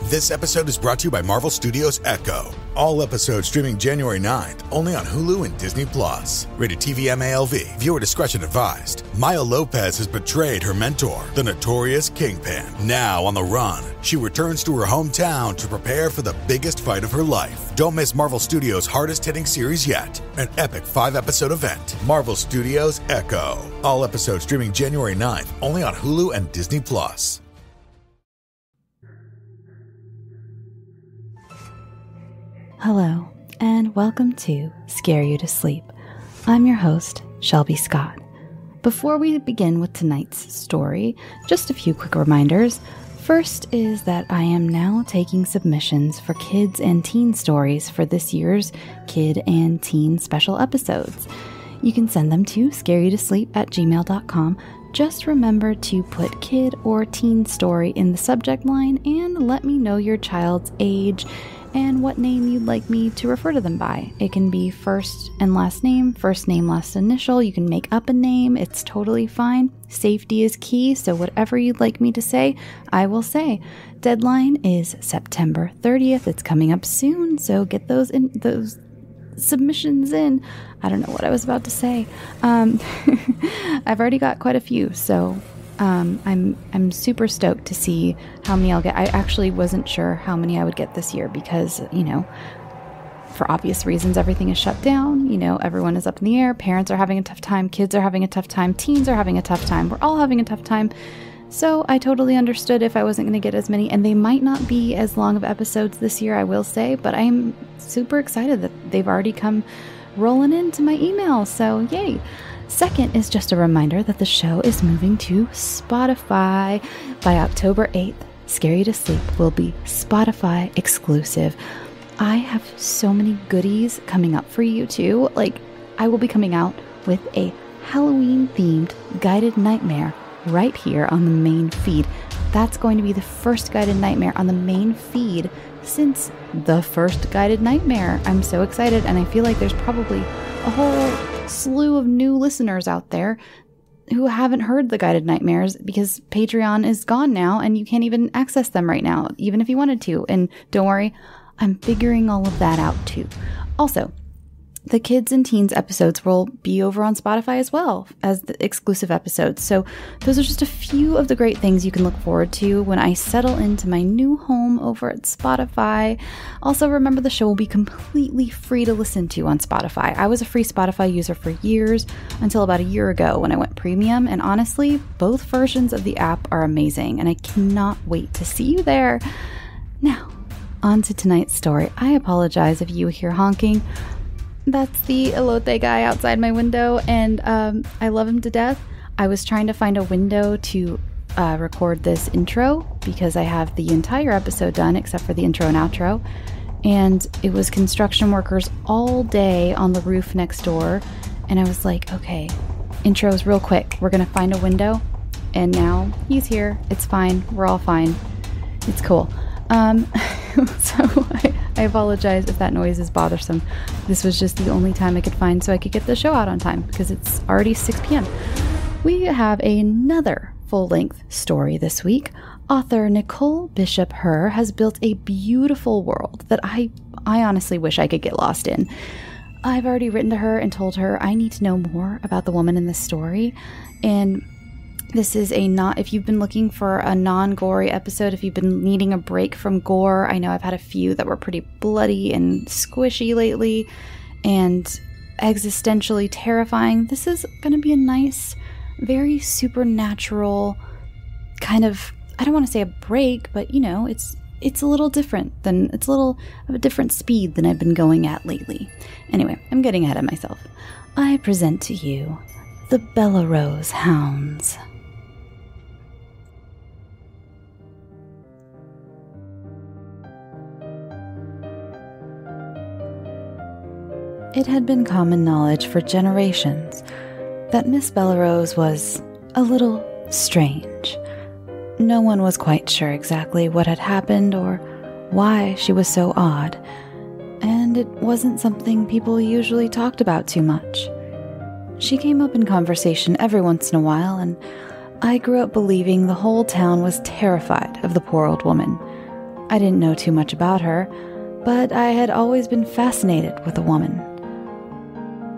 This episode is brought to you by Marvel Studios Echo. All episodes streaming January 9th, only on Hulu and Disney+. Rated TV MALV. Viewer discretion advised. Maya Lopez has betrayed her mentor, the notorious Kingpin. Now on the run, she returns to her hometown to prepare for the biggest fight of her life. Don't miss Marvel Studios' hardest-hitting series yet. An epic 5-episode event. Marvel Studios Echo. All episodes streaming January 9th, only on Hulu and Disney+. Hello, and welcome to Scare You to Sleep. I'm your host, Shelby Scott. Before we begin with tonight's story, just a few quick reminders. First is that I am now taking submissions for kids and teen stories for this year's Kid and Teen special episodes. You can send them to scareyoutosleep@gmail.com. Just remember to put kid or teen story in the subject line and let me know your child's age and what name you'd like me to refer to them by. It can be first and last name, last initial. You can make up a name. It's totally fine. Safety is key, so whatever you'd like me to say, I will say. Deadline is September 30th. It's coming up soon, so get those submissions in. I don't know what I was about to say. I've already got quite a few, so I'm super stoked to see how many I'll get. I actually wasn't sure how many I would get this year because, for obvious reasons, everything is shut down. Everyone is up in the air. Parents are having a tough time. Kids are having a tough time. Teens are having a tough time. We're all having a tough time. So I totally understood if I wasn't going to get as many, and they might not be as long of episodes this year, I will say, but I'm super excited that they've already come rolling into my email. So yay. Second is just a reminder that the show is moving to Spotify. By October 8th, Scare You to Sleep will be Spotify exclusive. I have so many goodies coming up for you too. I will be coming out with a Halloween-themed guided nightmare right here on the main feed. That's going to be the first guided nightmare on the main feed since the first guided nightmare. I'm so excited, and I feel like there's probably a whole slew of new listeners out there who haven't heard the guided nightmares because Patreon is gone now and you can't even access them right now, even if you wanted to. And don't worry, I'm figuring all of that out too. Also, the kids and teens episodes will be over on Spotify as well as the exclusive episodes. So those are just a few of the great things you can look forward to when I settle into my new home over at Spotify. Also, remember the show will be completely free to listen to on Spotify. I was a free Spotify user for years until about a year ago when I went premium. And honestly, both versions of the app are amazing and I cannot wait to see you there. Now, on to tonight's story. I apologize if you hear honking. That's the elote guy outside my window, and I love him to death. I was trying to find a window to record this intro because I have the entire episode done except for the intro and outro, and it was construction workers all day on the roof next door, and I was like, okay, intros real quick. We're going to find a window, and now he's here. It's fine. We're all fine. It's cool. So I apologize if that noise is bothersome. This was just the only time I could find so I could get the show out on time because it's already 6 p.m. We have another full-length story this week. Author Nicole Bishop-Herr has built a beautiful world that I honestly wish I could get lost in. I've already written to her and told her I need to know more about the woman in this story, and this is if you've been looking for a non-gory episode, if you've been needing a break from gore, I know I've had a few that were pretty bloody and squishy lately and existentially terrifying. This is going to be a nice, very supernatural kind of, I don't want to say a break, but it's a little different it's a little of a different speed than I've been going at lately. Anyway, I'm getting ahead of myself. I present to you the Bellerose Hounds. It had been common knowledge for generations that Miss Bellerose was a little strange. No one was quite sure exactly what had happened or why she was so odd, and it wasn't something people usually talked about too much. She came up in conversation every once in a while, and I grew up believing the whole town was terrified of the poor old woman. I didn't know too much about her, but I had always been fascinated with a woman.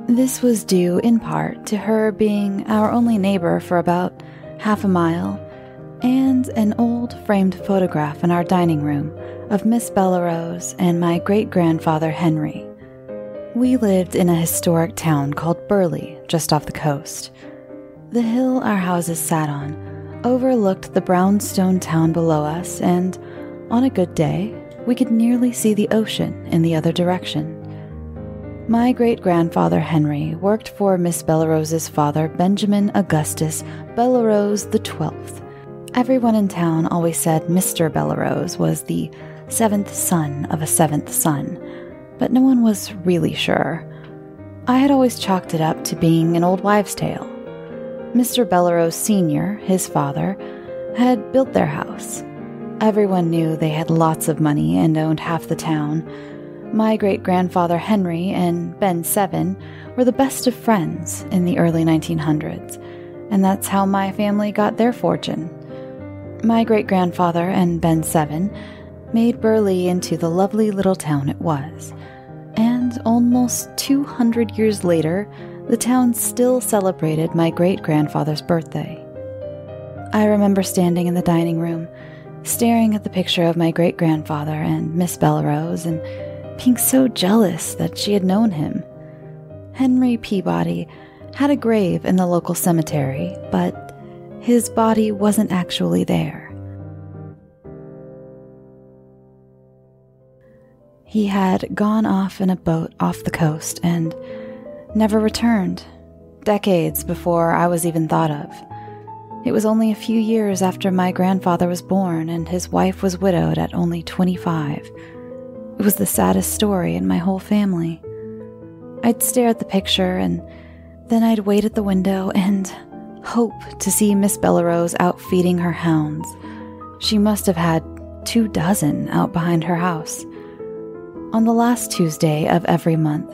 This was due in part to her being our only neighbor for about half a mile, and an old framed photograph in our dining room of Miss Bellerose and my great-grandfather Henry. We lived in a historic town called Burley, just off the coast. The hill our houses sat on overlooked the brownstone town below us, and on a good day, we could nearly see the ocean in the other direction. My great-grandfather Henry worked for Miss Bellerose's father, Benjamin Augustus Bellerose XII. Everyone in town always said Mr. Bellerose was the seventh son of a seventh son, but no one was really sure. I had always chalked it up to being an old wives' tale. Mr. Bellerose Sr., his father, had built their house. Everyone knew they had lots of money and owned half the town. My great-grandfather Henry and Ben Seven were the best of friends in the early 1900s, and that's how my family got their fortune. My great-grandfather and Ben Seven made Burley into the lovely little town it was, and almost 200 years later, the town still celebrated my great-grandfather's birthday. I remember standing in the dining room, staring at the picture of my great-grandfather and Miss Bellerose, and being so jealous that she had known him. Henry Peabody had a grave in the local cemetery, but his body wasn't actually there. He had gone off in a boat off the coast and never returned, decades before I was even thought of. It was only a few years after my grandfather was born, and his wife was widowed at only 25. It was the saddest story in my whole family. I'd stare at the picture, and then I'd wait at the window and hope to see Miss Bellerose out feeding her hounds. She must have had 24 out behind her house. On the last Tuesday of every month,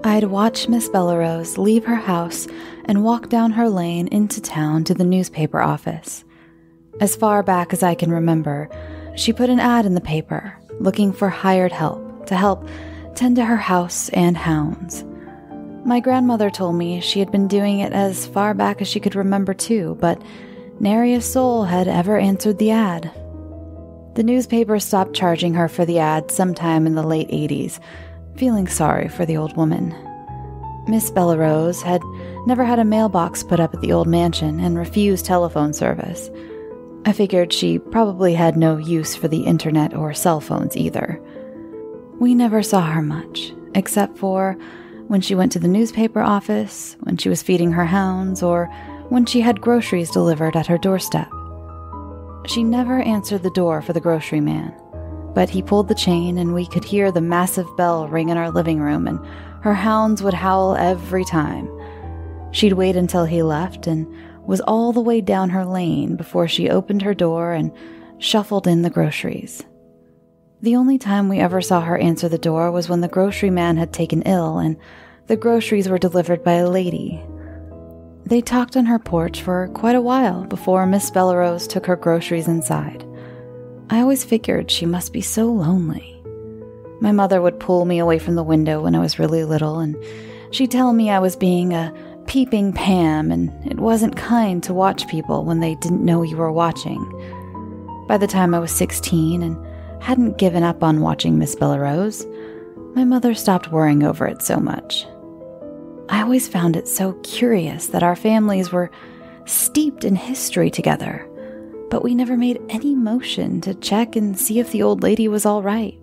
I'd watch Miss Bellerose leave her house and walk down her lane into town to the newspaper office. As far back as I can remember, she put an ad in the paper looking for hired help to help tend to her house and hounds. My grandmother told me she had been doing it as far back as she could remember too, but nary a soul had ever answered the ad. The newspaper stopped charging her for the ad sometime in the late 80s, feeling sorry for the old woman. Miss Bellerose had never had a mailbox put up at the old mansion and refused telephone service. I figured she probably had no use for the internet or cell phones either. We never saw her much, except for when she went to the newspaper office, when she was feeding her hounds, or when she had groceries delivered at her doorstep. She never answered the door for the grocery man, but he pulled the chain and we could hear the massive bell ring in our living room, and her hounds would howl every time. She'd wait until he left and was all the way down her lane before she opened her door and shuffled in the groceries. The only time we ever saw her answer the door was when the grocery man had taken ill and the groceries were delivered by a lady. They talked on her porch for quite a while before Miss Bellerose took her groceries inside. I always figured she must be so lonely. My mother would pull me away from the window when I was really little, and she'd tell me I was being a peeping Pam, and it wasn't kind to watch people when they didn't know you were watching. By the time I was 16 and hadn't given up on watching Miss Bellerose, my mother stopped worrying over it so much. I always found it so curious that our families were steeped in history together, but we never made any motion to check and see if the old lady was all right.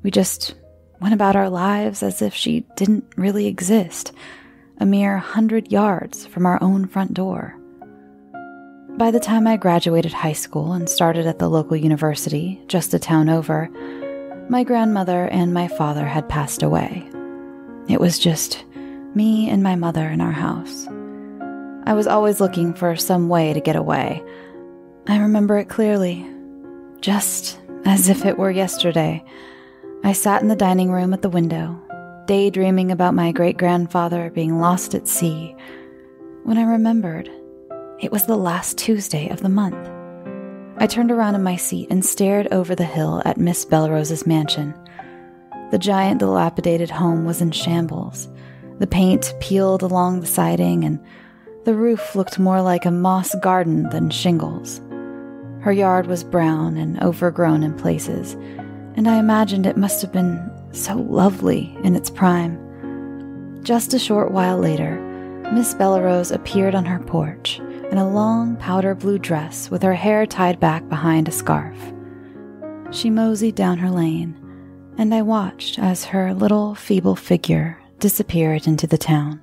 We just went about our lives as if she didn't really exist, a mere 100 yards from our own front door. By the time I graduated high school and started at the local university, just a town over, my grandmother and my father had passed away. It was just me and my mother in our house. I was always looking for some way to get away. I remember it clearly, just as if it were yesterday. I sat in the dining room at the window, daydreaming about my great-grandfather being lost at sea, when I remembered it was the last Tuesday of the month. I turned around in my seat and stared over the hill at Miss Bellerose's mansion. The giant, dilapidated home was in shambles. The paint peeled along the siding, and the roof looked more like a moss garden than shingles. Her yard was brown and overgrown in places, and I imagined it must have been so lovely in its prime. Just a short while later, Miss Bellerose appeared on her porch in a long powder blue dress with her hair tied back behind a scarf. She moseyed down her lane, and I watched as her little feeble figure disappeared into the town.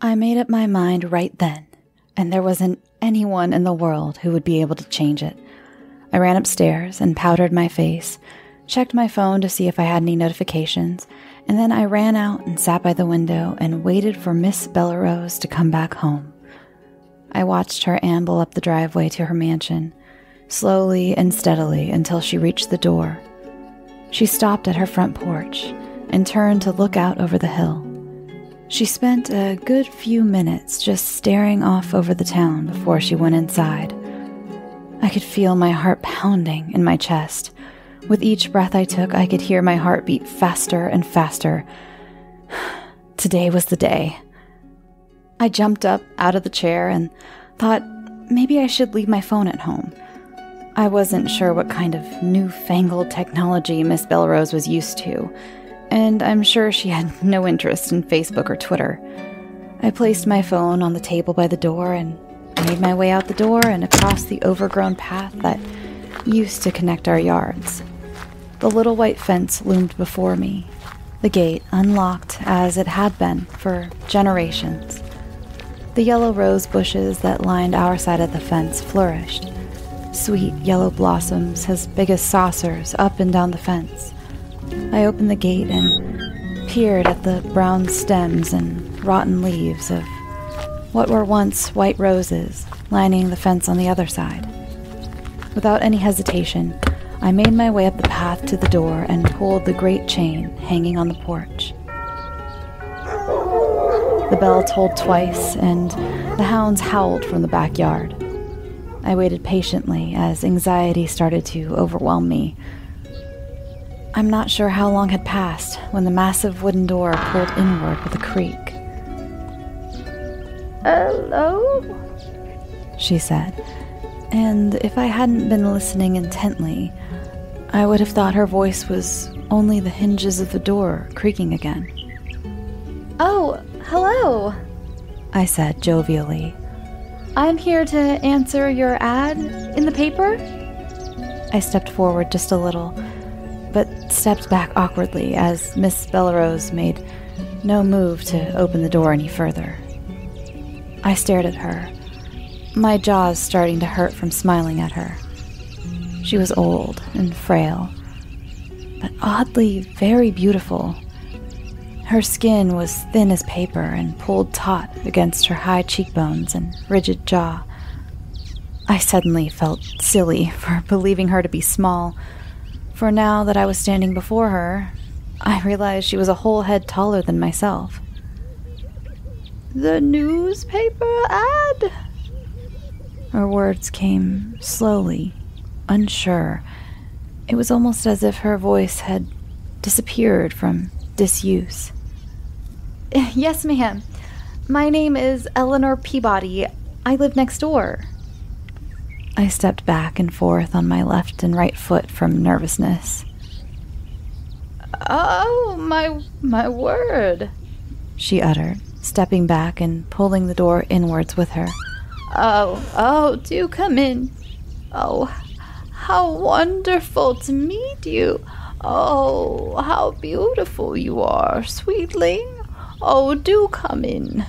I made up my mind right then, and there wasn't anyone in the world who would be able to change it. I ran upstairs and powdered my face, checked my phone to see if I had any notifications, and then I ran out and sat by the window and waited for Miss Bellerose to come back home. I watched her amble up the driveway to her mansion, slowly and steadily until she reached the door. She stopped at her front porch and turned to look out over the hill. She spent a good few minutes just staring off over the town before she went inside. I could feel my heart pounding in my chest. With each breath I took, I could hear my heart beat faster and faster. Today was the day. I jumped up out of the chair and thought maybe I should leave my phone at home. I wasn't sure what kind of newfangled technology Miss Bellerose was used to, and I'm sure she had no interest in Facebook or Twitter. I placed my phone on the table by the door and made my way out the door and across the overgrown path that used to connect our yards. The little white fence loomed before me, the gate unlocked as it had been for generations. The yellow rose bushes that lined our side of the fence flourished, sweet yellow blossoms as big as saucers up and down the fence. I opened the gate and peered at the brown stems and rotten leaves of what were once white roses lining the fence on the other side. Without any hesitation, I made my way up the path to the door and pulled the great chain hanging on the porch. The bell tolled twice, and the hounds howled from the backyard. I waited patiently as anxiety started to overwhelm me. I'm not sure how long had passed when the massive wooden door pulled inward with a creak. "Hello?" she said, and if I hadn't been listening intently, I would have thought her voice was only the hinges of the door creaking again. "Oh, hello," I said jovially. "I'm here to answer your ad in the paper." I stepped forward just a little, but stepped back awkwardly as Miss Bellerose made no move to open the door any further. I stared at her, my jaws starting to hurt from smiling at her. She was old and frail, but oddly very beautiful. Her skin was thin as paper and pulled taut against her high cheekbones and rigid jaw. I suddenly felt silly for believing her to be small, for now that I was standing before her, I realized she was a whole head taller than myself. "The newspaper ad?" Her words came slowly, unsure. It was almost as if her voice had disappeared from disuse. "Yes, ma'am. My name is Eleanor Peabody. I live next door." I stepped back and forth on my left and right foot from nervousness. "Oh, my word," she uttered, stepping back and pulling the door inwards with her. Oh, do come in. Oh, how wonderful to meet you. Oh, how beautiful you are, sweetling. Oh, do come in,"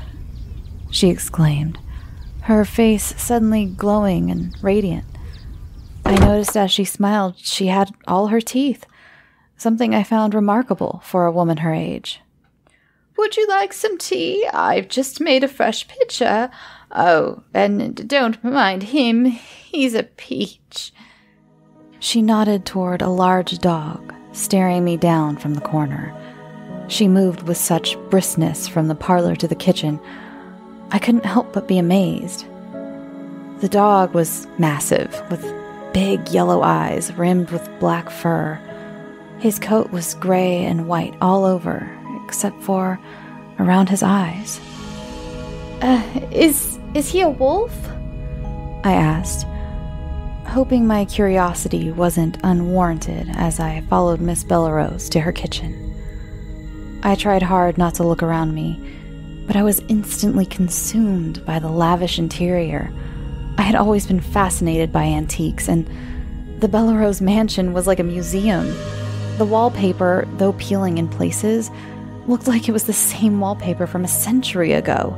she exclaimed, her face suddenly glowing and radiant. I noticed as she smiled she had all her teeth, something I found remarkable for a woman her age. "Would you like some tea? I've just made a fresh pitcher. Oh, and don't mind him. He's a peach." She nodded toward a large dog, staring me down from the corner. She moved with such briskness from the parlor to the kitchen, I couldn't help but be amazed. The dog was massive, with big yellow eyes rimmed with black fur. His coat was gray and white all over, except for around his eyes. Is he a wolf? I asked, hoping my curiosity wasn't unwarranted as I followed Miss Bellerose to her kitchen. I tried hard not to look around me, but I was instantly consumed by the lavish interior. I had always been fascinated by antiques, and the Bellerose mansion was like a museum. The wallpaper, though peeling in places, looked like it was the same wallpaper from a century ago.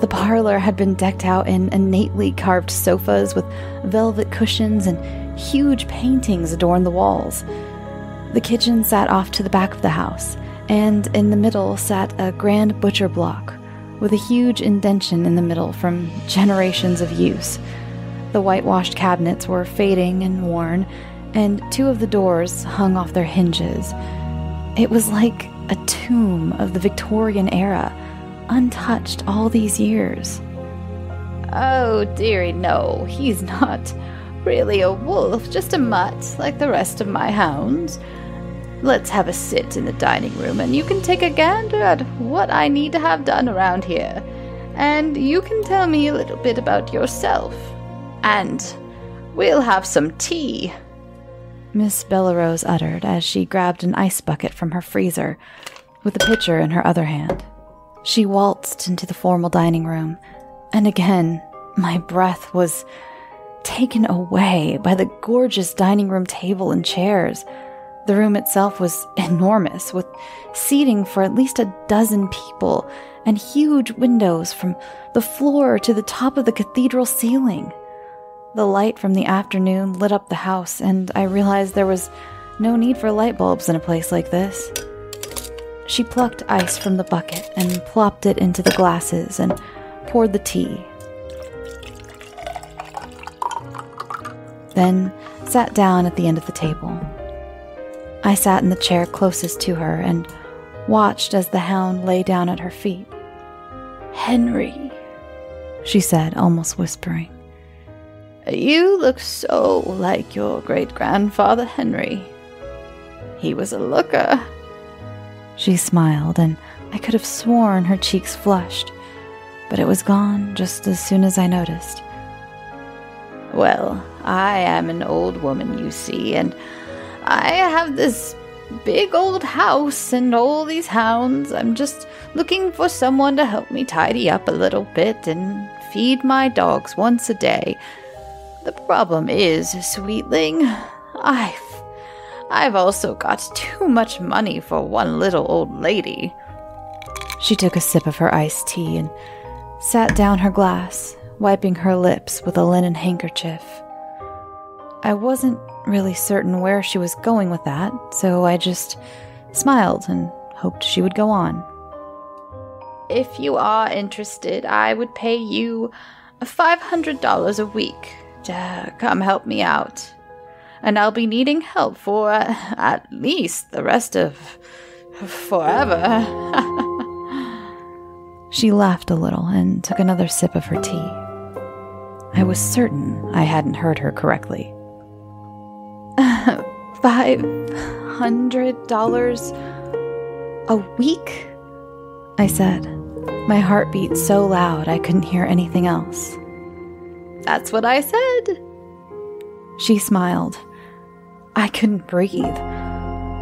The parlor had been decked out in innately carved sofas with velvet cushions, and huge paintings adorned the walls. The kitchen sat off to the back of the house, and in the middle sat a grand butcher block with a huge indention in the middle from generations of use. The whitewashed cabinets were fading and worn, and two of the doors hung off their hinges. It was like a tomb of the Victorian era, untouched all these years. Oh, dearie, no, he's not really a wolf, just a mutt, like the rest of my hounds. Let's have a sit in the dining room, and you can take a gander at what I need to have done around here. And you can tell me a little bit about yourself. And we'll have some tea. Miss Bellerose uttered as she grabbed an ice bucket from her freezer, with a pitcher in her other hand. She waltzed into the formal dining room, and again, my breath was taken away by the gorgeous dining room table and chairs. The room itself was enormous, with seating for at least a dozen people, and huge windows from the floor to the top of the cathedral ceiling. The light from the afternoon lit up the house, and I realized there was no need for light bulbs in a place like this. She plucked ice from the bucket and plopped it into the glasses and poured the tea. Then sat down at the end of the table. I sat in the chair closest to her and watched as the hound lay down at her feet. "Henry," she said, almost whispering. "You look so like your great-grandfather Henry. He was a looker." She smiled, and I could have sworn her cheeks flushed, but it was gone just as soon as I noticed. "Well, I am an old woman, you see, and I have this big old house and all these hounds. I'm just looking for someone to help me tidy up a little bit and feed my dogs once a day. The problem is, sweetling, I've also got too much money for one little old lady." She took a sip of her iced tea and sat down her glass, wiping her lips with a linen handkerchief. I wasn't really certain where she was going with that, so I just smiled and hoped she would go on. "If you are interested, I would pay you $500 a week to come help me out. And I'll be needing help for at least the rest of forever." She laughed a little and took another sip of her tea. I was certain I hadn't heard her correctly. $500 a week? I said, my heart beat so loud I couldn't hear anything else. "That's what I said." She smiled. I couldn't breathe.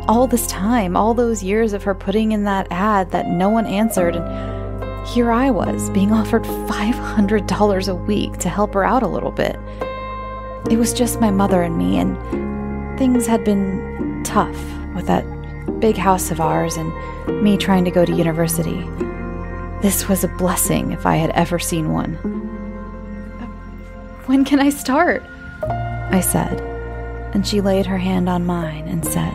All this time, all those years of her putting in that ad that no one answered, and here I was, being offered $500 a week to help her out a little bit. It was just my mother and me, and things had been tough with that big house of ours and me trying to go to university. This was a blessing if I had ever seen one. "When can I start?" I said, and she laid her hand on mine and said,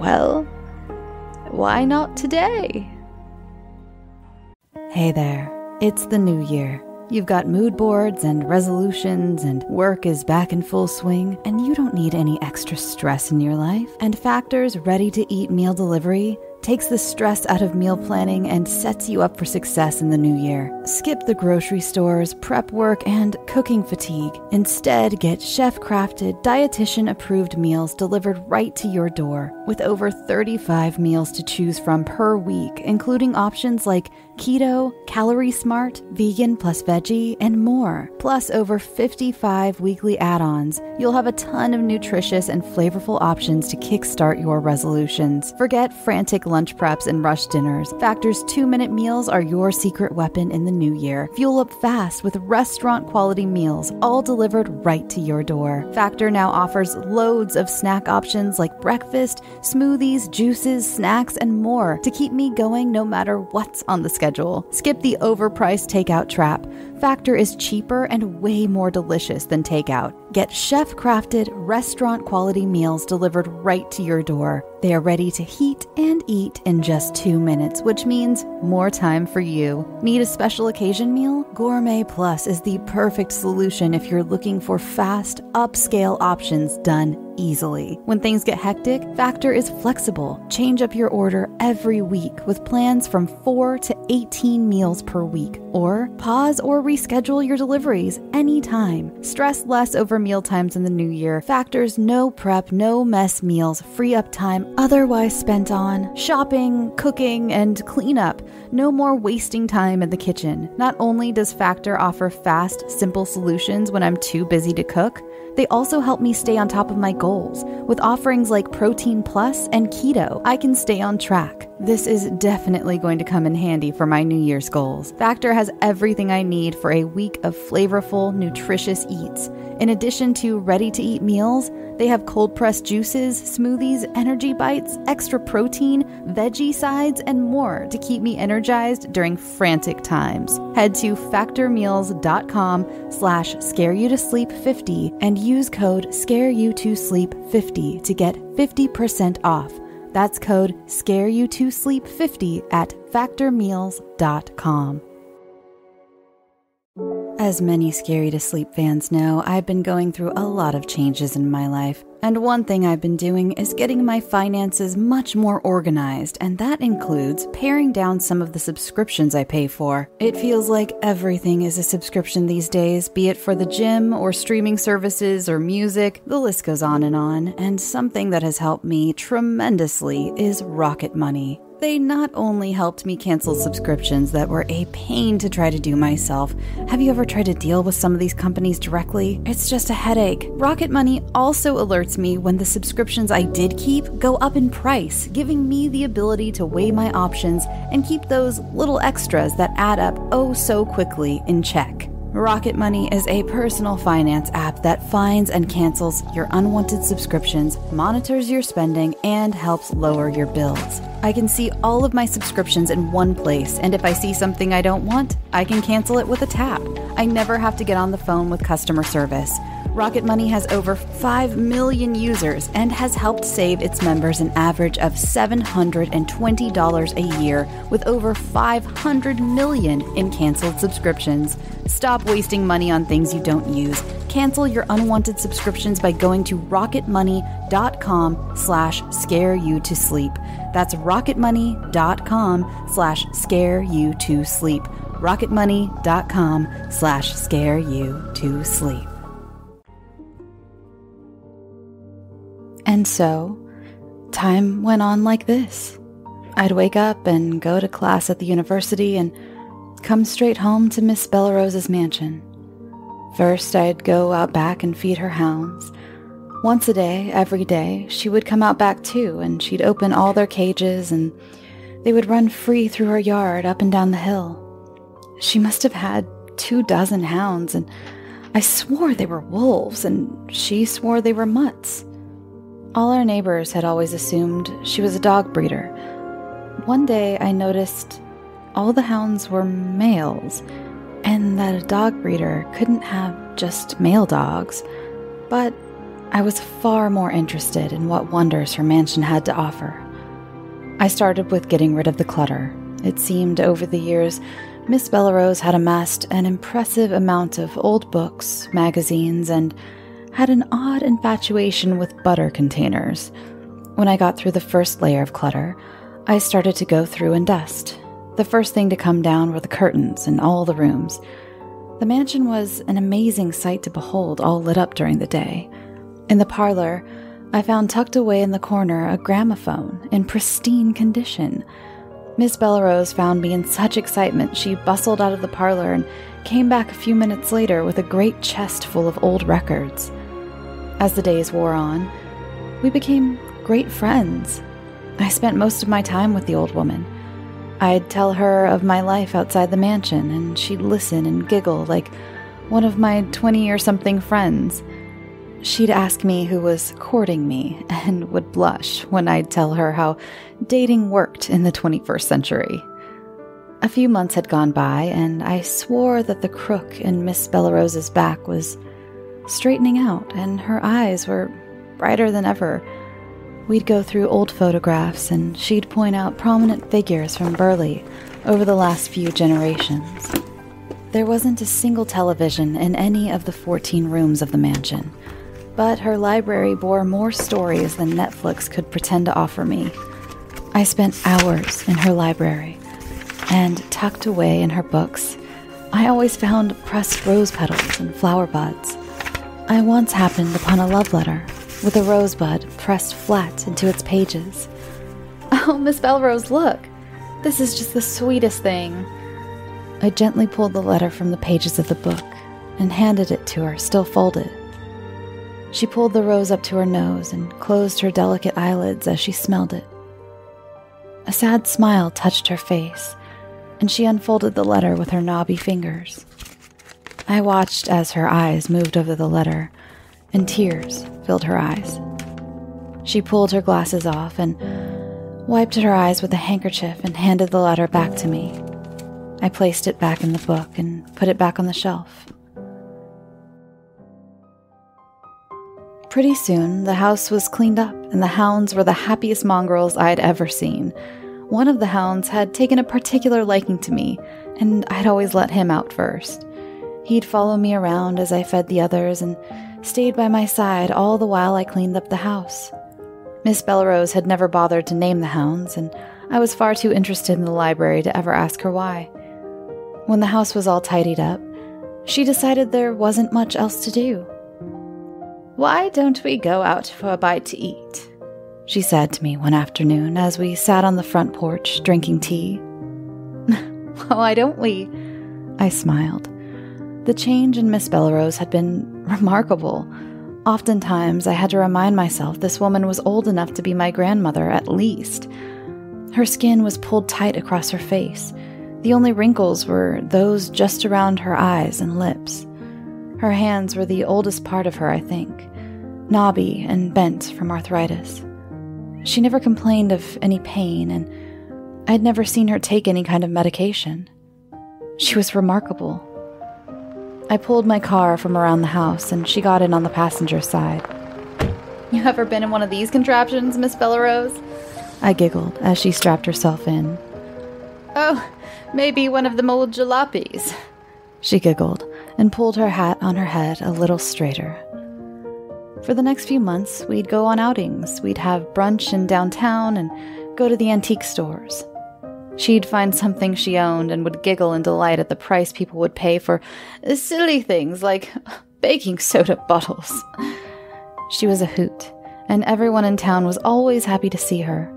"Well, why not today?" Hey there, it's the new year. You've got mood boards and resolutions, and work is back in full swing, and you don't need any extra stress in your life. And Factor's ready-to-eat meal delivery takes the stress out of meal planning and sets you up for success in the new year. Skip the grocery stores, prep work, and cooking fatigue. Instead, get chef-crafted, dietitian-approved meals delivered right to your door, with over 35 meals to choose from per week, including options like keto, calorie smart, vegan plus veggie, and more. Plus over 55 weekly add-ons. You'll have a ton of nutritious and flavorful options to kickstart your resolutions. Forget frantic lunch preps and rush dinners. Factor's 2-minute meals are your secret weapon in the new year. Fuel up fast with restaurant-quality meals, all delivered right to your door. Factor now offers loads of snack options like breakfast, smoothies, juices, snacks, and more to keep me going no matter what's on the schedule. Skip the overpriced takeout trap. Factor is cheaper and way more delicious than takeout. Get chef-crafted, restaurant-quality meals delivered right to your door. They are ready to heat and eat in just 2 minutes, which means more time for you. Need a special occasion meal? Gourmet Plus is the perfect solution if you're looking for fast, upscale options done easily. When things get hectic, Factor is flexible. Change up your order every week with plans from 4 to 18 meals per week. Or pause or reschedule your deliveries anytime. Stress less over meal times in the new year. Factor's no prep, no mess meals free up time otherwise spent on shopping, cooking, and cleanup. No more wasting time in the kitchen. Not only does Factor offer fast, simple solutions when I'm too busy to cook, they also help me stay on top of my goals. With offerings like Protein Plus and Keto, I can stay on track. This is definitely going to come in handy for my New Year's goals. Factor has everything I need for a week of flavorful, nutritious eats. In addition to ready-to-eat meals, they have cold-pressed juices, smoothies, energy bites, extra protein, veggie sides, and more to keep me energized during frantic times. Head to factormeals.com/scareyoutosleep50 and use code SCAREYOUTOSLEEP50 to get 50% off. That's code SCAREYOUTOSLEEP50 at factormeals.com. As many Scary to Sleep fans know, I've been going through a lot of changes in my life. And one thing I've been doing is getting my finances much more organized, and that includes paring down some of the subscriptions I pay for. It feels like everything is a subscription these days, be it for the gym or streaming services or music, the list goes on, and something that has helped me tremendously is Rocket Money. They not only helped me cancel subscriptions that were a pain to try to do myself. Have you ever tried to deal with some of these companies directly? It's just a headache. Rocket Money also alerts me when the subscriptions I did keep go up in price, giving me the ability to weigh my options and keep those little extras that add up oh so quickly in check. Rocket Money is a personal finance app that finds and cancels your unwanted subscriptions, monitors your spending, and helps lower your bills. I can see all of my subscriptions in one place, and if I see something I don't want, I can cancel it with a tap. I never have to get on the phone with customer service. Rocket Money has over 5 million users and has helped save its members an average of $720 a year with over 500 million in canceled subscriptions. Stop wasting money on things you don't use. Cancel your unwanted subscriptions by going to rocketmoney.com/scareyoutosleep. That's rocketmoney.com/scareyoutosleep. rocketmoney.com/scareyoutosleep. And so, time went on like this. I'd wake up and go to class at the university and come straight home to Miss Bellerose's mansion. First, I'd go out back and feed her hounds. Once a day, every day, she would come out back too, and she'd open all their cages, and they would run free through her yard up and down the hill. She must have had 24 hounds, and I swore they were wolves, and she swore they were mutts. All our neighbors had always assumed she was a dog breeder. One day I noticed all the hounds were males, and that a dog breeder couldn't have just male dogs. But I was far more interested in what wonders her mansion had to offer. I started with getting rid of the clutter. It seemed over the years, Miss Bellerose had amassed an impressive amount of old books, magazines, and had an odd infatuation with butter containers. When I got through the first layer of clutter, I started to go through and dust. The first thing to come down were the curtains in all the rooms. The mansion was an amazing sight to behold, all lit up during the day. In the parlor, I found tucked away in the corner a gramophone in pristine condition. Miss Bellerose found me in such excitement she bustled out of the parlor and came back a few minutes later with a great chest full of old records. As the days wore on, we became great friends. I spent most of my time with the old woman. I'd tell her of my life outside the mansion, and she'd listen and giggle like one of my 20-or-something friends. She'd ask me who was courting me and would blush when I'd tell her how dating worked in the 21st century. A few months had gone by, and I swore that the crook in Miss Bellerose's back was straightening out, and her eyes were brighter than ever. We'd go through old photographs, and she'd point out prominent figures from Burleigh over the last few generations. There wasn't a single television in any of the 14 rooms of the mansion, but her library bore more stories than Netflix could pretend to offer me. I spent hours in her library, and tucked away in her books, I always found pressed rose petals and flower buds. I once happened upon a love letter with a rosebud pressed flat into its pages. "Oh, Miss Bellerose, look! This is just the sweetest thing." I gently pulled the letter from the pages of the book and handed it to her, still folded. She pulled the rose up to her nose and closed her delicate eyelids as she smelled it. A sad smile touched her face, and she unfolded the letter with her knobby fingers. I watched as her eyes moved over the letter, and tears filled her eyes. She pulled her glasses off and wiped her eyes with a handkerchief and handed the letter back to me. I placed it back in the book and put it back on the shelf. Pretty soon, the house was cleaned up, and the hounds were the happiest mongrels I'd ever seen. One of the hounds had taken a particular liking to me, and I'd always let him out first. He'd follow me around as I fed the others and stayed by my side all the while I cleaned up the house. Miss Bellerose had never bothered to name the hounds, and I was far too interested in the library to ever ask her why. When the house was all tidied up, she decided there wasn't much else to do. "Why don't we go out for a bite to eat?" she said to me one afternoon as we sat on the front porch drinking tea. "Why don't we?" I smiled. The change in Miss Bellerose had been remarkable. Oftentimes, I had to remind myself this woman was old enough to be my grandmother at least. Her skin was pulled tight across her face. The only wrinkles were those just around her eyes and lips. Her hands were the oldest part of her, I think, knobby and bent from arthritis. She never complained of any pain, and I'd never seen her take any kind of medication. She was remarkable. I pulled my car from around the house, and she got in on the passenger side. "You ever been in one of these contraptions, Miss Bellerose?" I giggled as she strapped herself in. "Oh, maybe one of them old jalopies," she giggled and pulled her hat on her head a little straighter. For the next few months, we'd go on outings. We'd have brunch in downtown and go to the antique stores. She'd find something she owned and would giggle in delight at the price people would pay for silly things like baking soda bottles. She was a hoot, and everyone in town was always happy to see her.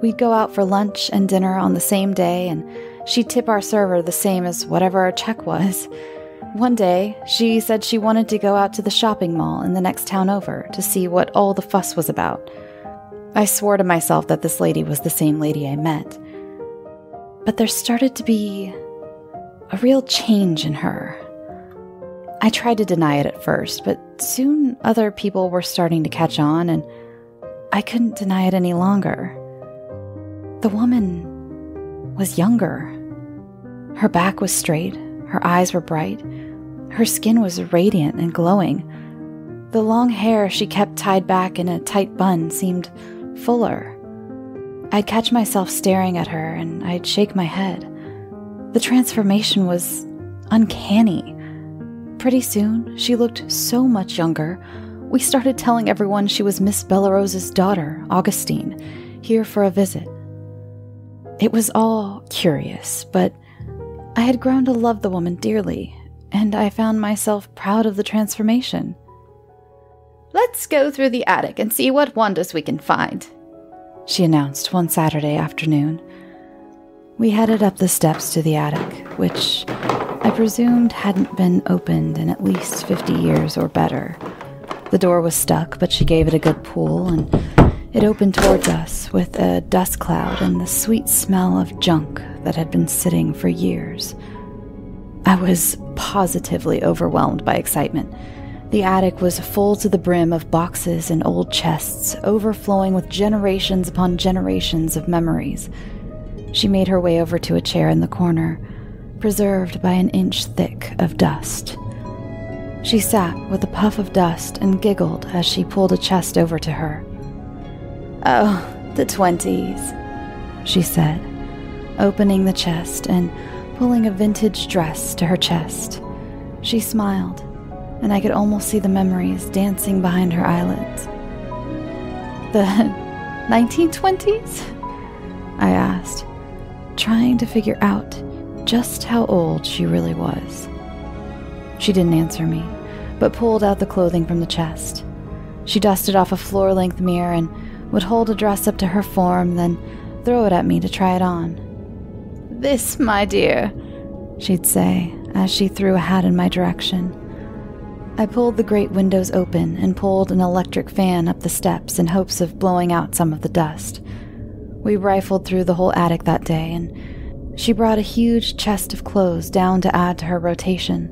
We'd go out for lunch and dinner on the same day, and she'd tip our server the same as whatever our check was. One day, she said she wanted to go out to the shopping mall in the next town over to see what all the fuss was about. I swore to myself that this lady was the same lady I met. But there started to be a real change in her. I tried to deny it at first, but soon other people were starting to catch on, and I couldn't deny it any longer. The woman was younger. Her back was straight, her eyes were bright, her skin was radiant and glowing. The long hair she kept tied back in a tight bun seemed fuller. I'd catch myself staring at her, and I'd shake my head. The transformation was uncanny. Pretty soon, she looked so much younger, we started telling everyone she was Miss Bellerose's daughter, Augustine, here for a visit. It was all curious, but I had grown to love the woman dearly, and I found myself proud of the transformation. "Let's go through the attic and see what wonders we can find," she announced one Saturday afternoon. We headed up the steps to the attic, which I presumed hadn't been opened in at least 50 years or better. The door was stuck, but she gave it a good pull, and it opened towards us with a dust cloud and the sweet smell of junk that had been sitting for years. I was positively overwhelmed by excitement. The attic was full to the brim of boxes and old chests, overflowing with generations upon generations of memories. She made her way over to a chair in the corner, preserved by an inch thick of dust. She sat with a puff of dust and giggled as she pulled a chest over to her. "Oh, the 20s, she said, opening the chest and pulling a vintage dress to her chest. She smiled, and I could almost see the memories dancing behind her eyelids. "The 1920s? I asked, trying to figure out just how old she really was. She didn't answer me, but pulled out the clothing from the chest. She dusted off a floor-length mirror and would hold a dress up to her form, then throw it at me to try it on. "This, my dear," she'd say, as she threw a hat in my direction. I pulled the great windows open and pulled an electric fan up the steps in hopes of blowing out some of the dust. We rifled through the whole attic that day, and she brought a huge chest of clothes down to add to her rotation.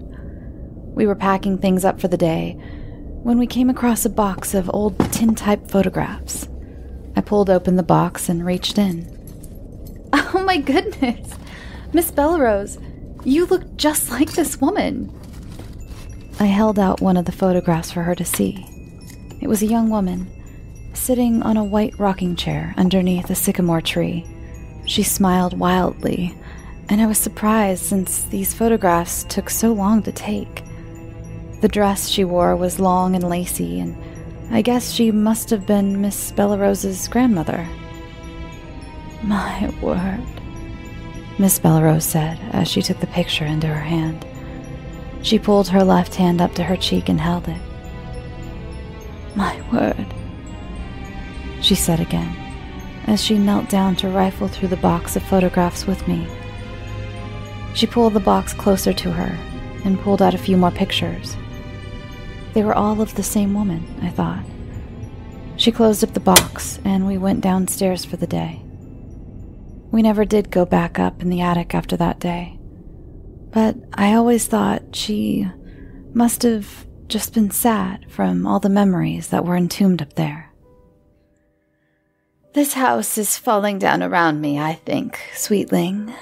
We were packing things up for the day when we came across a box of old tintype photographs. I pulled open the box and reached in. "Oh my goodness! Miss Bellerose, you look just like this woman." I held out one of the photographs for her to see. It was a young woman, sitting on a white rocking chair underneath a sycamore tree. She smiled wildly, and I was surprised since these photographs took so long to take. The dress she wore was long and lacy, and I guess she must have been Miss Bellerose's grandmother. "My word," Miss Bellerose said as she took the picture into her hand. She pulled her left hand up to her cheek and held it. "My word," she said again, as she knelt down to rifle through the box of photographs with me. She pulled the box closer to her and pulled out a few more pictures. They were all of the same woman, I thought. She closed up the box, and we went downstairs for the day. We never did go back up in the attic after that day, but I always thought she must have just been sad from all the memories that were entombed up there. "This house is falling down around me, I think, sweetling,"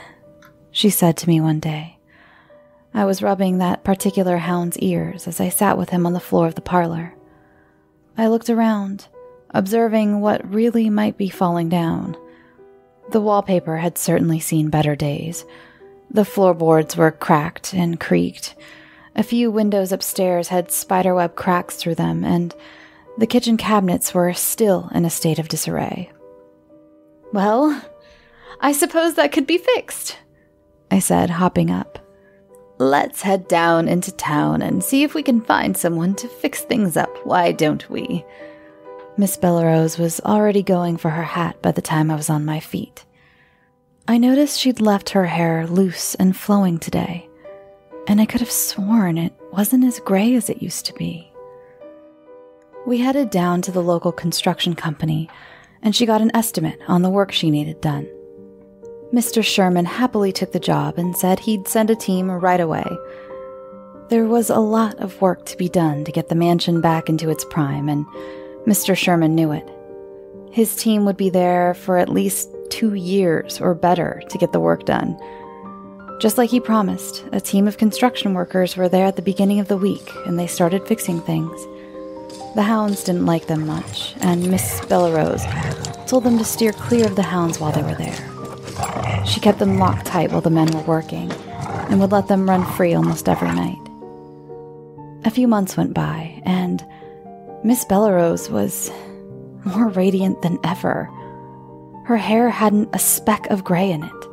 she said to me one day. I was rubbing that particular hound's ears as I sat with him on the floor of the parlor. I looked around, observing what really might be falling down. The wallpaper had certainly seen better days. The floorboards were cracked and creaked. A few windows upstairs had spiderweb cracks through them, and the kitchen cabinets were still in a state of disarray. "Well, I suppose that could be fixed," I said, hopping up. "Let's head down into town and see if we can find someone to fix things up, why don't we?" Miss Bellerose was already going for her hat by the time I was on my feet. I noticed she'd left her hair loose and flowing today, and I could have sworn it wasn't as gray as it used to be. We headed down to the local construction company, and she got an estimate on the work she needed done. Mr. Sherman happily took the job and said he'd send a team right away. There was a lot of work to be done to get the mansion back into its prime, and Mr. Sherman knew it. His team would be there for at least 2 years or better to get the work done. Just like he promised, a team of construction workers were there at the beginning of the week, and they started fixing things. The hounds didn't like them much, and Miss Bellerose told them to steer clear of the hounds while they were there. She kept them locked tight while the men were working, and would let them run free almost every night. A few months went by, and Miss Bellerose was more radiant than ever. Her hair hadn't a speck of gray in it.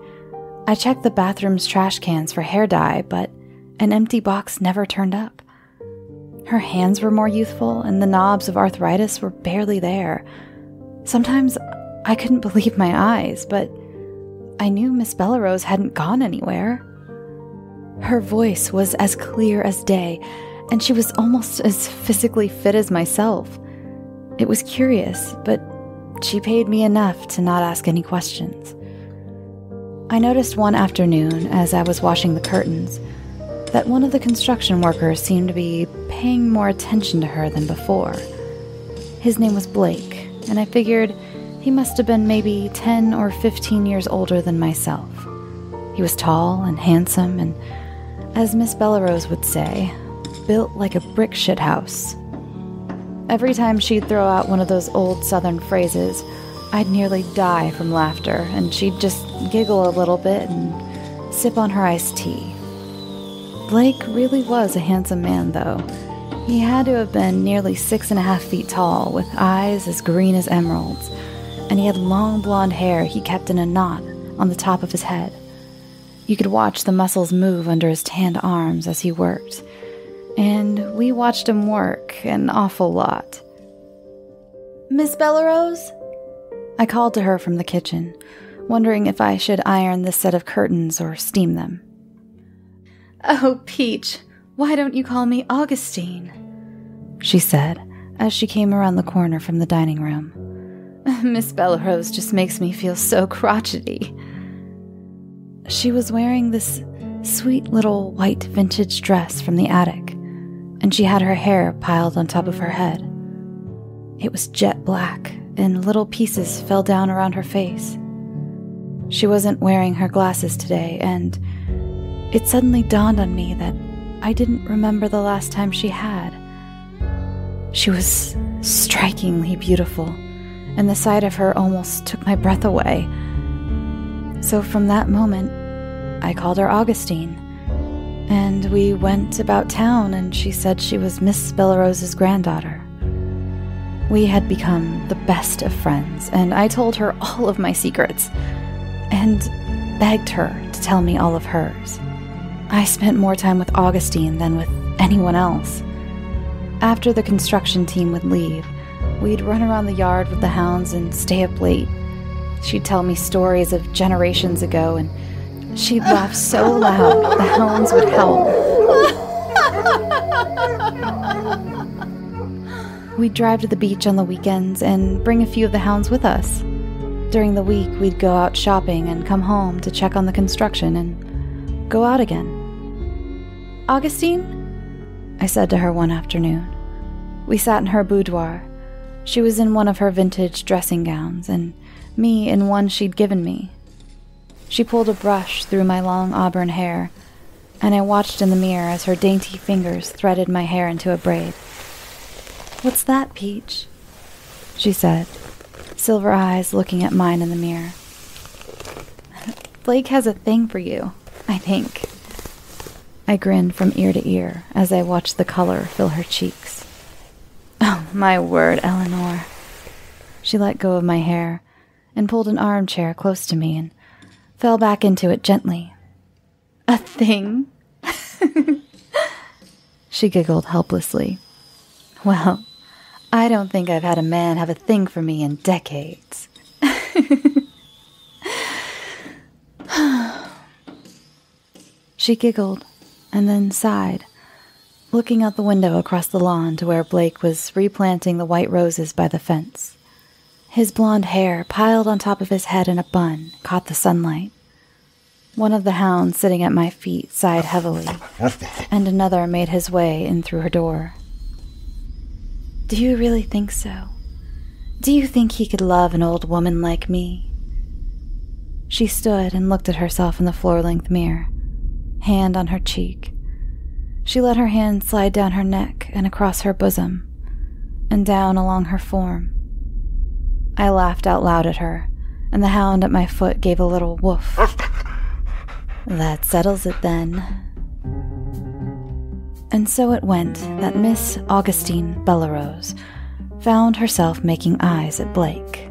I checked the bathroom's trash cans for hair dye, but an empty box never turned up. Her hands were more youthful, and the knobs of arthritis were barely there. Sometimes I couldn't believe my eyes, but I knew Miss Bellerose hadn't gone anywhere. Her voice was as clear as day, and she was almost as physically fit as myself. It was curious, but she paid me enough to not ask any questions. I noticed one afternoon, as I was washing the curtains, that one of the construction workers seemed to be paying more attention to her than before. His name was Blake, and I figured he must have been maybe 10 or 15 years older than myself. He was tall and handsome and, as Miss Bellerose would say, built like a brick shithouse. Every time she'd throw out one of those old Southern phrases, I'd nearly die from laughter, and she'd just giggle a little bit and sip on her iced tea. Blake really was a handsome man, though. He had to have been nearly 6.5 feet tall, with eyes as green as emeralds, and he had long blonde hair he kept in a knot on the top of his head. You could watch the muscles move under his tanned arms as he worked, and we watched him work an awful lot. "Miss Bellerose?" I called to her from the kitchen, wondering if I should iron this set of curtains or steam them. "Oh, Peach, why don't you call me Augustine?" she said, as she came around the corner from the dining room. "Miss Bellerose just makes me feel so crotchety." She was wearing this sweet little white vintage dress from the attic, and she had her hair piled on top of her head. It was jet black, and little pieces fell down around her face. She wasn't wearing her glasses today, and it suddenly dawned on me that I didn't remember the last time she had. She was strikingly beautiful, and the sight of her almost took my breath away. So from that moment, I called her Augustine, and we went about town, and she said she was Miss Bellerose's granddaughter. We had become the best of friends, and I told her all of my secrets, and begged her to tell me all of hers. I spent more time with Augustine than with anyone else. After the construction team would leave, we'd run around the yard with the hounds and stay up late. She'd tell me stories of generations ago, and she'd laugh so loud the hounds would howl. We'd drive to the beach on the weekends and bring a few of the hounds with us. During the week, we'd go out shopping and come home to check on the construction and go out again. "Augustine?" I said to her one afternoon. We sat in her boudoir. She was in one of her vintage dressing gowns, and me in one she'd given me. She pulled a brush through my long auburn hair, and I watched in the mirror as her dainty fingers threaded my hair into a braid. "What's that, Peach?" she said, silver eyes looking at mine in the mirror. "Blake has a thing for you, I think." I grinned from ear to ear as I watched the color fill her cheeks. "Oh, my word, Eleanor." She let go of my hair and pulled an armchair close to me and fell back into it gently. "A thing?" She giggled helplessly. "Well, I don't think I've had a man have a thing for me in decades." She giggled and then sighed, looking out the window across the lawn to where Blake was replanting the white roses by the fence. His blonde hair, piled on top of his head in a bun, caught the sunlight. One of the hounds sitting at my feet sighed heavily, and another made his way in through her door. "Do you really think so? Do you think he could love an old woman like me?" She stood and looked at herself in the floor-length mirror, hand on her cheek. She let her hand slide down her neck and across her bosom, and down along her form. I laughed out loud at her, and the hound at my foot gave a little woof. "That settles it, then." And so it went that Miss Augustine Bellerose found herself making eyes at Blake.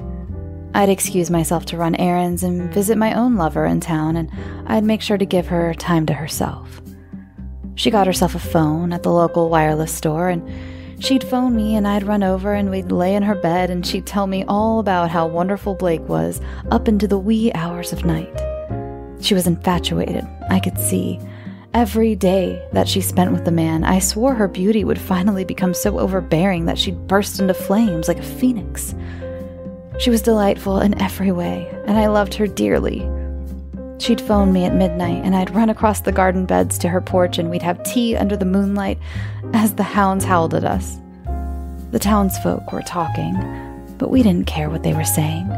I'd excuse myself to run errands and visit my own lover in town, and I'd make sure to give her time to herself. She got herself a phone at the local wireless store, and she'd phone me, and I'd run over, and we'd lay in her bed, and she'd tell me all about how wonderful Blake was up into the wee hours of night. She was infatuated, I could see. Every day that she spent with the man, I swore her beauty would finally become so overbearing that she'd burst into flames like a phoenix. She was delightful in every way, and I loved her dearly. She'd phone me at midnight, and I'd run across the garden beds to her porch, and we'd have tea under the moonlight as the hounds howled at us. The townsfolk were talking, but we didn't care what they were saying.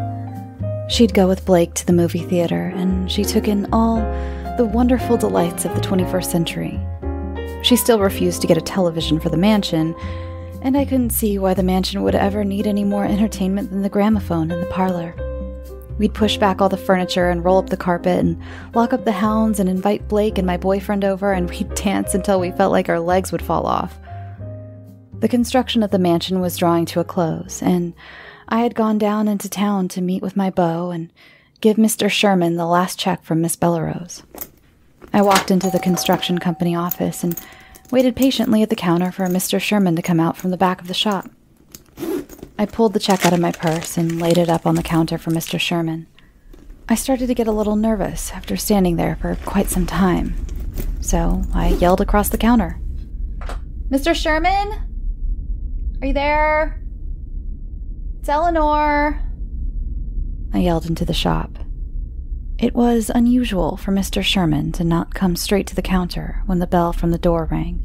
She'd go with Blake to the movie theater, and she took in all the wonderful delights of the 21st century. She still refused to get a television for the mansion, and I couldn't see why the mansion would ever need any more entertainment than the gramophone in the parlor. We'd push back all the furniture and roll up the carpet and lock up the hounds and invite Blake and my boyfriend over, and we'd dance until we felt like our legs would fall off. The construction of the mansion was drawing to a close, and I had gone down into town to meet with my beau and give Mr. Sherman the last check from Miss Bellerose. I walked into the construction company office and waited patiently at the counter for Mr. Sherman to come out from the back of the shop. I pulled the check out of my purse and laid it up on the counter for Mr. Sherman. I started to get a little nervous after standing there for quite some time, so I yelled across the counter. "Mr. Sherman? Are you there? It's Eleanor." I yelled into the shop. It was unusual for Mr. Sherman to not come straight to the counter when the bell from the door rang.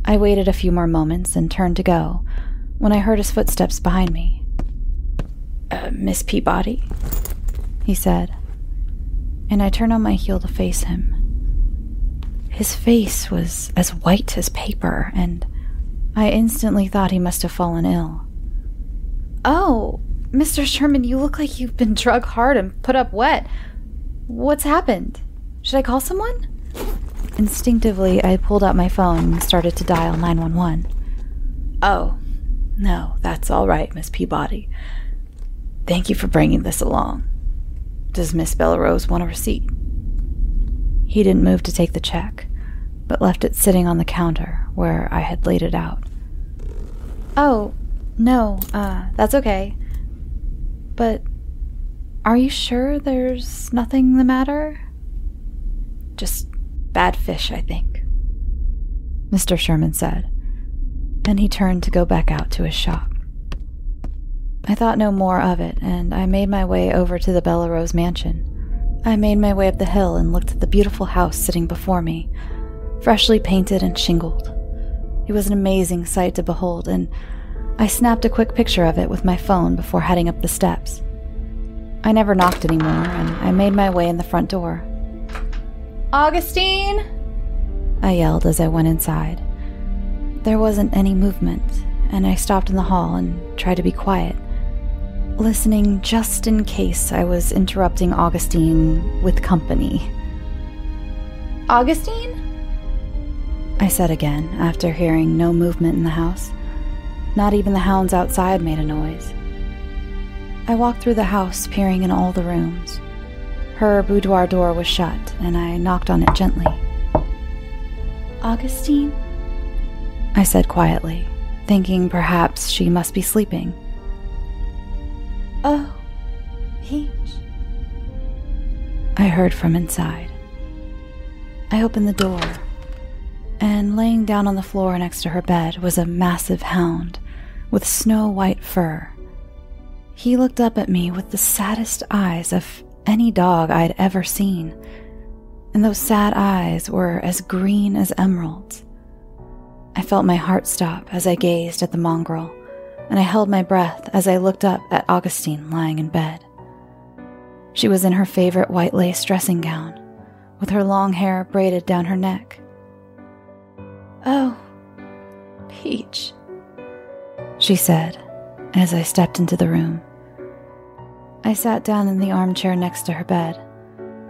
I waited a few more moments and turned to go when I heard his footsteps behind me. "Miss Peabody?" he said, and I turned on my heel to face him. His face was as white as paper, and I instantly thought he must have fallen ill. "Oh, Mr. Sherman, you look like you've been drug hard and put up wet. What's happened? Should I call someone?" Instinctively, I pulled out my phone and started to dial 911. "Oh, no, that's all right, Miss Peabody. Thank you for bringing this along. Does Miss Bellerose want a receipt?" He didn't move to take the check, but left it sitting on the counter where I had laid it out. "Oh, no, that's okay. But are you sure there's nothing the matter?" "Just bad fish, I think," Mr. Sherman said, and he turned to go back out to his shop. I thought no more of it, and I made my way over to the Bellerose mansion. I made my way up the hill and looked at the beautiful house sitting before me, freshly painted and shingled. It was an amazing sight to behold, and I snapped a quick picture of it with my phone before heading up the steps. I never knocked anymore, and I made my way in the front door. "Augustine!" I yelled as I went inside. There wasn't any movement, and I stopped in the hall and tried to be quiet, listening just in case I was interrupting Augustine with company. "Augustine?" I said again, after hearing no movement in the house. Not even the hounds outside made a noise. I walked through the house, peering in all the rooms. Her boudoir door was shut, and I knocked on it gently. "Augustine?" I said quietly, thinking perhaps she must be sleeping. "Oh, Peach," I heard from inside. I opened the door, and laying down on the floor next to her bed was a massive hound with snow-white fur. He looked up at me with the saddest eyes of any dog I'd ever seen, and those sad eyes were as green as emeralds. I felt my heart stop as I gazed at the mongrel, and I held my breath as I looked up at Augustine lying in bed. She was in her favorite white lace dressing gown, with her long hair braided down her neck. "Oh, Peach," she said as I stepped into the room. I sat down in the armchair next to her bed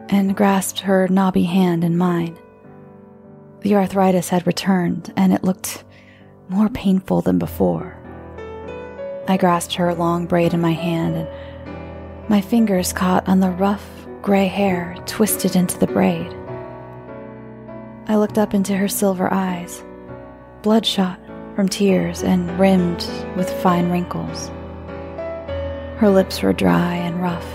and grasped her knobby hand in mine. The arthritis had returned, and it looked more painful than before. I grasped her long braid in my hand and My fingers caught on the rough, gray hair twisted into the braid. I looked up into her silver eyes, bloodshot from tears and rimmed with fine wrinkles. Her lips were dry and rough,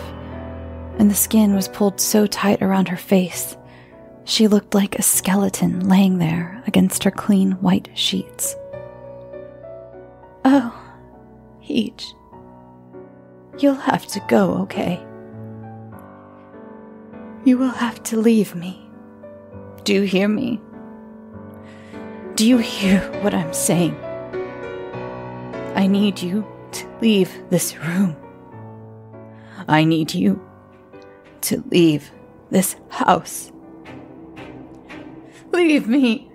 and the skin was pulled so tight around her face, she looked like a skeleton laying there against her clean white sheets. "Oh, Heej, you'll have to go, okay? You will have to leave me. Do you hear me? Do you hear what I'm saying? I need you to leave this room. I need you to leave this house. Leave me,"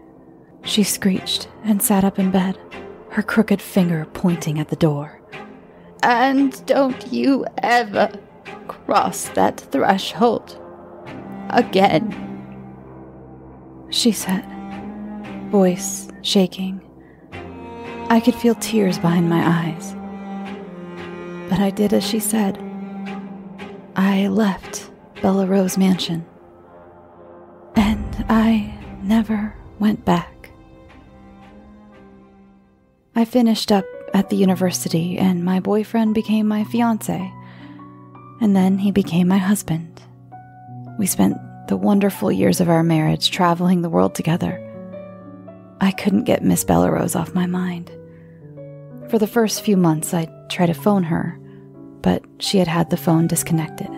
she screeched and sat up in bed, her crooked finger pointing at the door. "And don't you ever cross that threshold again," she said, voice shaking. I could feel tears behind my eyes. But I did as she said. I left Bellerose Mansion, and I never went back. I finished up at the university, and my boyfriend became my fiancé, and then he became my husband. We spent the wonderful years of our marriage traveling the world together. I couldn't get Miss Bellerose off my mind. For the first few months, I'd try to phone her, but she had the phone disconnected.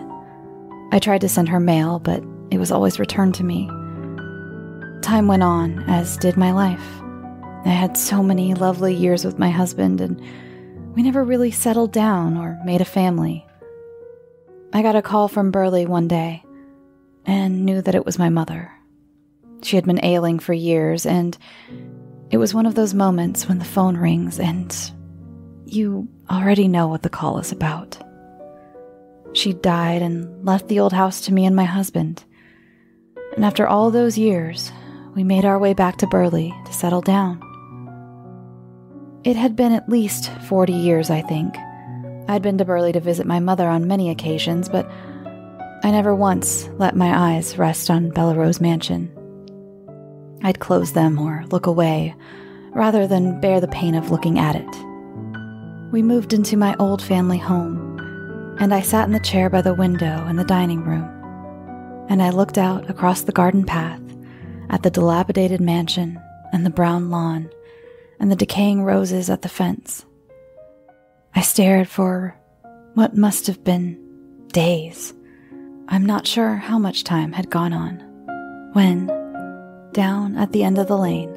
I tried to send her mail, but it was always returned to me. Time went on, as did my life. I had so many lovely years with my husband, and we never really settled down or made a family. I got a call from Burley one day, and knew that it was my mother. She had been ailing for years, and it was one of those moments when the phone rings and you already know what the call is about. She died and left the old house to me and my husband. And after all those years, we made our way back to Burley to settle down. It had been at least 40 years, I think. I'd been to Burley to visit my mother on many occasions, but I never once let my eyes rest on Bellerose Mansion. I'd close them or look away, rather than bear the pain of looking at it. We moved into my old family home, and I sat in the chair by the window in the dining room, and I looked out across the garden path at the dilapidated mansion and the brown lawn and the decaying roses at the fence. I stared for what must have been days. I'm not sure how much time had gone on, when, down at the end of the lane,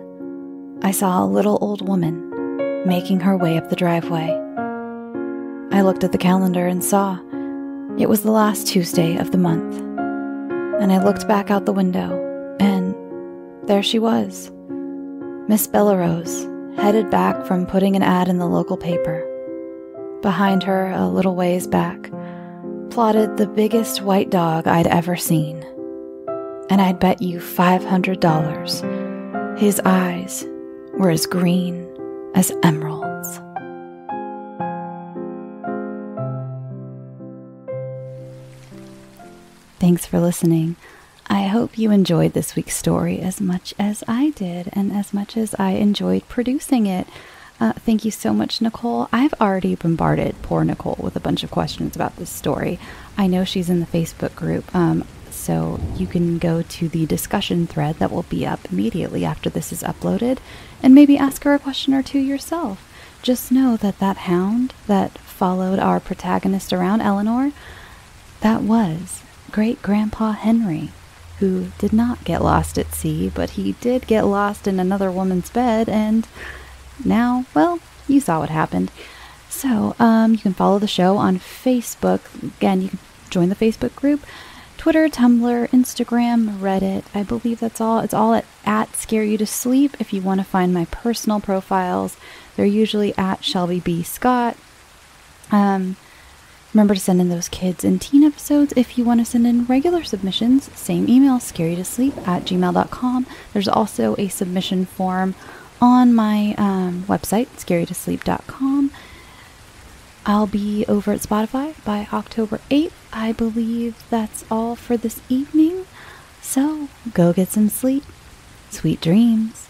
I saw a little old woman making her way up the driveway. I looked at the calendar and saw it was the last Tuesday of the month, and I looked back out the window, and there she was, Miss Bellerose, headed back from putting an ad in the local paper. Behind her, a little ways back, plodded the biggest white dog I'd ever seen. And I'd bet you $500 his eyes were as green as emeralds. Thanks for listening. I hope you enjoyed this week's story as much as I did, and as much as I enjoyed producing it. Thank you so much, Nicole. I've already bombarded poor Nicole with a bunch of questions about this story. I know she's in the Facebook group, so you can go to the discussion thread that will be up immediately after this is uploaded, and maybe ask her a question or two yourself. Just know that that hound that followed our protagonist around, Eleanor, that was Great-Grandpa Henry, who did not get lost at sea, but he did get lost in another woman's bed, and now, well, you saw what happened. So, you can follow the show on Facebook. Again, you can join the Facebook group, Twitter, Tumblr, Instagram, Reddit. I believe that's all. It's all at Scare You to Sleep. If you want to find my personal profiles, they're usually at Shelby B. Scott. Remember to send in those kids and teen episodes. If you want to send in regular submissions, same email, scareyoutosleep@gmail.com. There's also a submission form on my website, scareyoutosleep.com. I'll be over at Spotify by October 8th. I believe that's all for this evening. So go get some sleep. Sweet dreams.